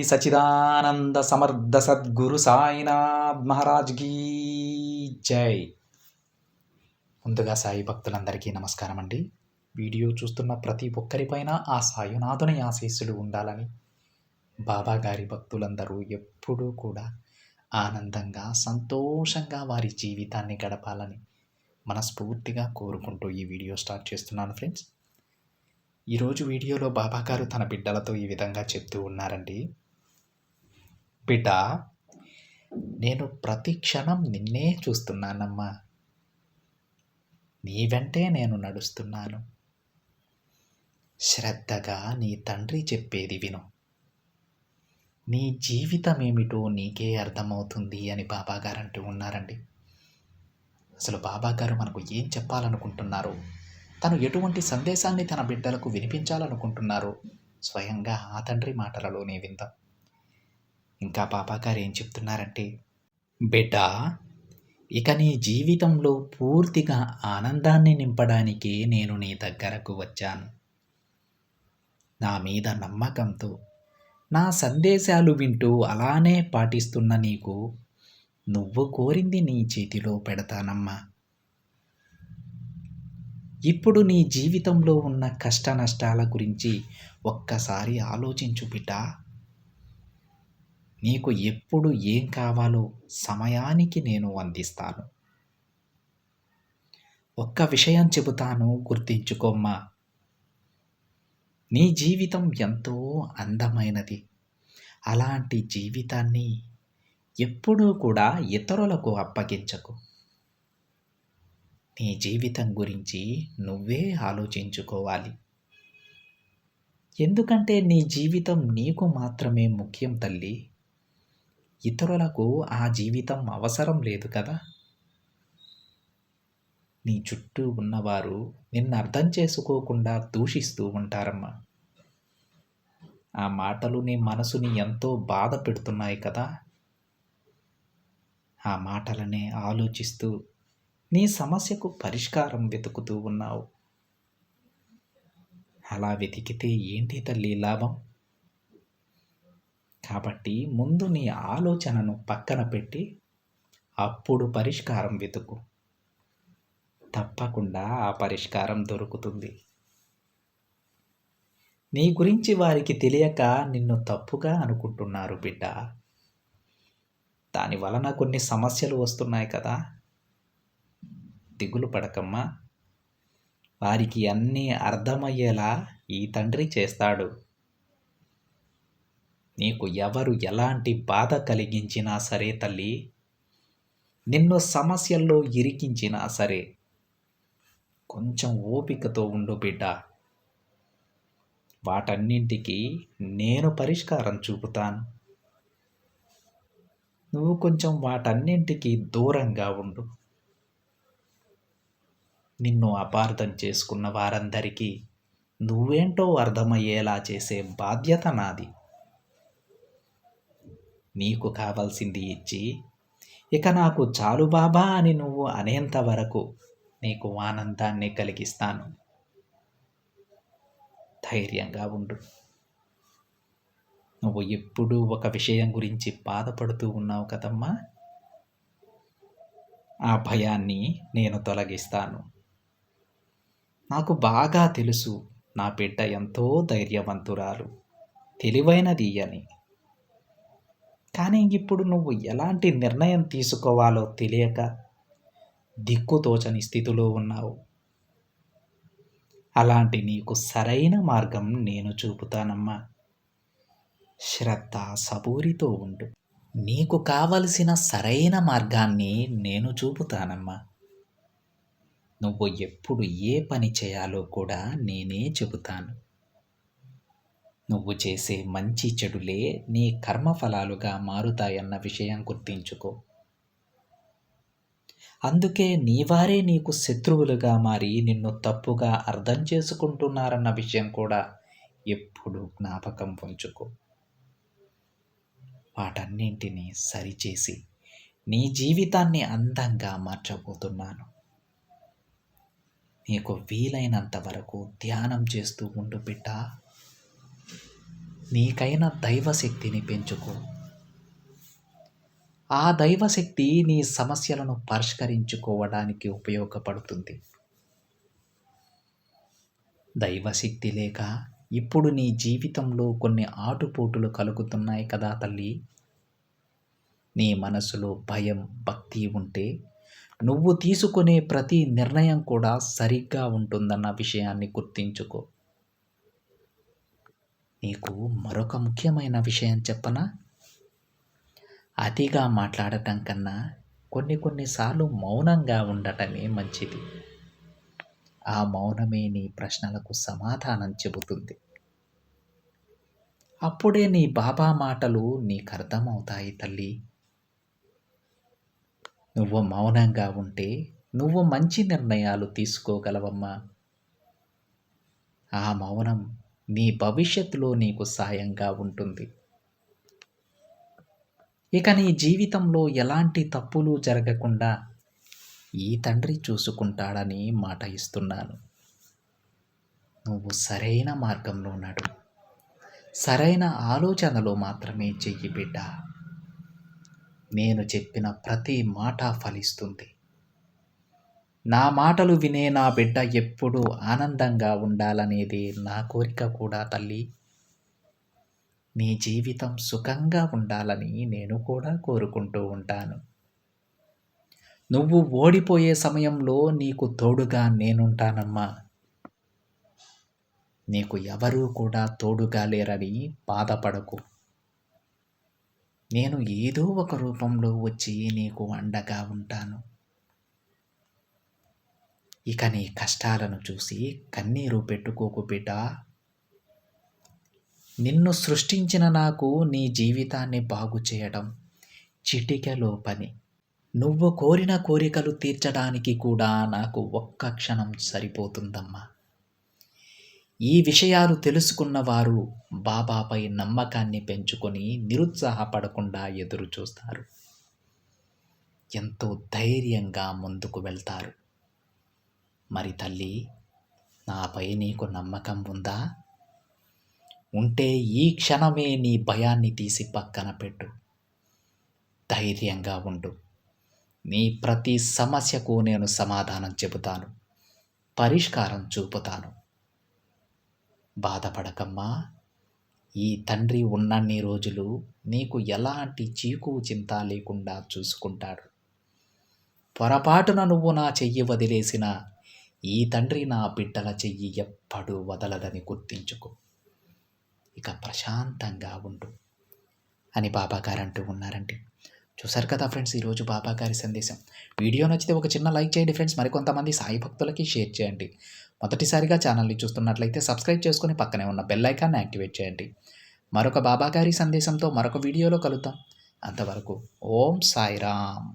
సచిదానంద సమర్థ సద్గురు సాయినాథ్ మహారాజ్ కీ జై. ముందుగా సాయి భక్తులందరికీ నమస్కారం అండి. వీడియో చూస్తున్న ప్రతి ఒక్కరిపైన ఆ సాయినాథుని ఆశీస్సులు ఉండాలని, బాబా గారి భక్తులందరూ ఎప్పుడూ కూడా ఆనందంగా సంతోషంగా వారి జీవితాన్ని గడపాలని మనస్ఫూర్తిగా కోరుకుంటూ ఈ వీడియో స్టార్ట్ చేస్తున్నాను ఫ్రెండ్స్. ఈరోజు వీడియోలో బాబా గారు తన బిడ్డలతో ఈ విధంగా చెప్తూ ఉన్నారండి. బిడ్డ, నేను ప్రతి క్షణం నిన్నే చూస్తున్నానమ్మా. నీ వెంటే నేను నడుస్తున్నాను. శ్రద్ధగా నీ తండ్రి చెప్పేది విను. నీ జీవితం ఏమిటో నీకే అర్థమవుతుంది అని బాబా గారు అంటూ ఉన్నారండి. అసలు బాబా గారు మనకు ఏం చెప్పాలనుకుంటున్నారు, తను ఎటువంటి సందేశాన్ని తన బిడ్డలకు వినిపించాలనుకుంటున్నారు, స్వయంగా ఆ తండ్రి మాటలలోనే విందాం. ఇంకా బాబా గారు ఏం చెప్తున్నారంటే, బిడ్డ, ఇక నీ జీవితంలో పూర్తిగా ఆనందాన్ని నింపడానికి నేను నీ దగ్గరకు వచ్చాను. నా మీద నమ్మకంతో నా సందేశాలు వింటూ అలానే పాటిస్తున్న నీకు నువ్వు కోరింది నీ చేతిలో పెడతానమ్మా. ఇప్పుడు నీ జీవితంలో ఉన్న కష్ట నష్టాల గురించి ఒక్కసారి ఆలోచించు బిడ్డ. నీకు ఎప్పుడు ఏం కావాలో సమయానికి నేను అందిస్తాను. ఒక్క విషయం చెబుతాను, గుర్తించుకోమ్మా. నీ జీవితం ఎంతో అందమైనది. అలాంటి జీవితాన్ని ఎప్పుడూ కూడా ఇతరులకు అప్పగించకు. నీ జీవితం గురించి నువ్వే ఆలోచించుకోవాలి. ఎందుకంటే నీ జీవితం నీకు మాత్రమే ముఖ్యం తల్లి. ఇతరులకు ఆ జీవితం అవసరం లేదు కదా. నీ చుట్టూ ఉన్నవారు నిన్ను అర్థం చేసుకోకుండా దూషిస్తూ ఉంటారమ్మా. ఆ మాటలు నీ మనసుని ఎంతో బాధ పెడుతున్నాయి కదా. ఆ మాటలనే ఆలోచిస్తూ నీ సమస్యకు పరిష్కారం వెతుకుతూ ఉన్నావు. అలా వెతికితే ఏంటి తల్లి లాభం? కాబట్టి ముందు నీ ఆలోచనను పక్కన పెట్టి అప్పుడు పరిష్కారం వెతుకు. తప్పకుండా ఆ పరిష్కారం దొరుకుతుంది. నీ గురించి వారికి తెలియక నిన్ను తప్పుగా అనుకుంటున్నారు బిడ్డ. దాని వలన కొన్ని సమస్యలు వస్తున్నాయి కదా. దిగులు పడకమ్మా. వారికి అన్నీ అర్థమయ్యేలా ఈ తండ్రి చేస్తాడు. నీకు ఎవరు ఎలాంటి బాధ కలిగించినా సరే తల్లి, నిన్ను సమస్యల్లో ఇరికించినా సరే కొంచెం ఓపికతో ఉండు బిడ్డ. వాటన్నింటికి నేను పరిష్కారం చూపుతాను. నువ్వు కొంచెం వాటన్నింటికి దూరంగా ఉండు. నిన్ను అపార్థం చేసుకున్న వారందరికీ నువ్వేంటో అర్థమయ్యేలా చేసే బాధ్యత నాది. నీకు కావాల్సింది ఇచ్చి ఇక నాకు చాలు బాబా అని నువ్వు అనేంత వరకు నీకు ఆనందాన్ని కలిగిస్తాను. ధైర్యంగా ఉండు. నువ్వు ఎప్పుడూ ఒక విషయం గురించి బాధపడుతూ ఉన్నావు కదమ్మా. ఆ భయాన్ని నేను తొలగిస్తాను. నాకు బాగా తెలుసు నా బిడ్డ ఎంతో ధైర్యవంతురాలు, తెలివైనది అని. కానీ ఇప్పుడు నువ్వు ఎలాంటి నిర్ణయం తీసుకోవాలో తెలియక దిక్కుతోచని స్థితిలో ఉన్నావు. అలాంటి నీకు సరైన మార్గం నేను చూపుతానమ్మా. శ్రద్ధ సబూరితో ఉండు. నీకు కావలసిన సరైన మార్గాన్ని నేను చూపుతానమ్మా. నువ్వు ఎప్పుడు ఏ పని చేయాలో కూడా నేనే చెబుతాను. నువ్వు చేసే మంచి చెడులే నీ కర్మఫలాలుగా మారుతాయన్న విషయం గుర్తించుకో. అందుకే నీవారే నీకు శత్రువులుగా మారి నిన్ను తప్పుగా అర్థం చేసుకుంటున్నారన్న విషయం కూడా ఎప్పుడు జ్ఞాపకం ఉంచుకో. వాటన్నింటినీ సరిచేసి నీ జీవితాన్ని అందంగా మార్చబోతున్నాను. నీకు వీలైనంత వరకు ధ్యానం చేస్తూ ఉండు బిడ్డ. నీకైన దైవశక్తిని పెంచుకో. ఆ దైవశక్తి నీ సమస్యలను పరిష్కరించుకోవడానికి ఉపయోగపడుతుంది. దైవశక్తి లేక ఇప్పుడు నీ జీవితంలో కొన్ని ఆటుపోటులు కలుగుతున్నాయి కదా తల్లి. నీ మనసులో భయం, భక్తి ఉంటే నువ్వు తీసుకునే ప్రతి నిర్ణయం కూడా సరిగ్గా ఉంటుందన్న విషయాన్ని గుర్తించుకో. నీకు మరొక ముఖ్యమైన విషయం చెప్పనా? అతిగా మాట్లాడటం కన్నా కొన్నిసార్లు మౌనంగా ఉండటమే మంచిది. ఆ మౌనమే నీ ప్రశ్నలకు సమాధానం చెబుతుంది. అప్పుడే నీ బాబా మాటలు నీకర్థమవుతాయి తల్లి. నువ్వు మౌనంగా ఉంటే నువ్వు మంచి నిర్ణయాలు తీసుకోగలవమ్మా. ఆ మౌనం నీ భవిష్యత్తులో నీకు సాయంగా ఉంటుంది. ఇక నీ జీవితంలో ఎలాంటి తప్పులు జరగకుండా ఈ తండ్రి చూసుకుంటాడని మాట ఇస్తున్నాను. నువ్వు సరైన మార్గంలో నడువు. సరైన ఆలోచనలో మాత్రమే చెయ్యి బిడ్డ. నేను చెప్పిన ప్రతి మాట ఫలిస్తుంది. నా మాటలు వినే నా బిడ్డ ఎప్పుడూ ఆనందంగా ఉండాలనేది నా కోరిక కూడా తల్లి. నీ జీవితం సుఖంగా ఉండాలని నేను కూడా కోరుకుంటూ ఉంటాను. నువ్వు ఓడిపోయే సమయంలో నీకు తోడుగా నేనుంటానమ్మా. నీకు ఎవరూ కూడా తోడుగా లేరని బాధపడకు. నేను ఏదో ఒక రూపంలో వచ్చి నీకు అండగా ఉంటాను. ఇక నీ కష్టాలను చూసి కన్నీరు పెట్టుకోకు బిడ్డా. నిన్ను సృష్టించిన నాకు నీ జీవితాన్ని బాగు చేయడం చిటికెలో పని. నువ్వు కోరిన కోరికలు తీర్చడానికి కూడా నాకు ఒక్క క్షణం సరిపోతుందమ్మా. ఈ విషయాలు తెలుసుకున్నవారు బాబాపై నమ్మకాన్ని పెంచుకొని నిరుత్సాహపడకుండా ఎదురు చూస్తారు. ఎంతో ధైర్యంగా ముందుకు వెళ్తారు. మరి తల్లి, నాపై నీకు నమ్మకం ఉందా? ఉంటే ఈ క్షణమే నీ భయాన్ని తీసి పక్కన పెట్టు. ధైర్యంగా ఉండు. నీ ప్రతి సమస్యకు నేను సమాధానం చెబుతాను, పరిష్కారం చూపుతాను. బాధపడకమ్మా. ఈ తండ్రి ఉన్నన్ని రోజులు నీకు ఎలాంటి చీకు చింత లేకుండా చూసుకుంటాడు. పొరపాటున నువ్వు నా చెయ్యి వదిలేసిన ఈ తండ్రి నా బిడ్డల చెయ్యి ఎప్పుడూ వదలదని గుర్తించుకో. ఇక ప్రశాంతంగా ఉండు అని బాబాగారు అంటూ ఉన్నారండి. చూసారు కదా ఫ్రెండ్స్, ఈరోజు బాబాగారి సందేశం. వీడియో నచ్చితే ఒక చిన్న లైక్ చేయండి ఫ్రెండ్స్. మరికొంతమంది సాయి భక్తులకి షేర్ చేయండి. మొదటిసారిగా ఛానల్ని చూస్తున్నట్లయితే సబ్స్క్రైబ్ చేసుకొని పక్కనే ఉన్న బెల్ ఐకాన్ని యాక్టివేట్ చేయండి. మరొక బాబాగారి సందేశంతో మరొక వీడియోలో కలుద్దాం. అంతవరకు ఓం సాయిరామ్.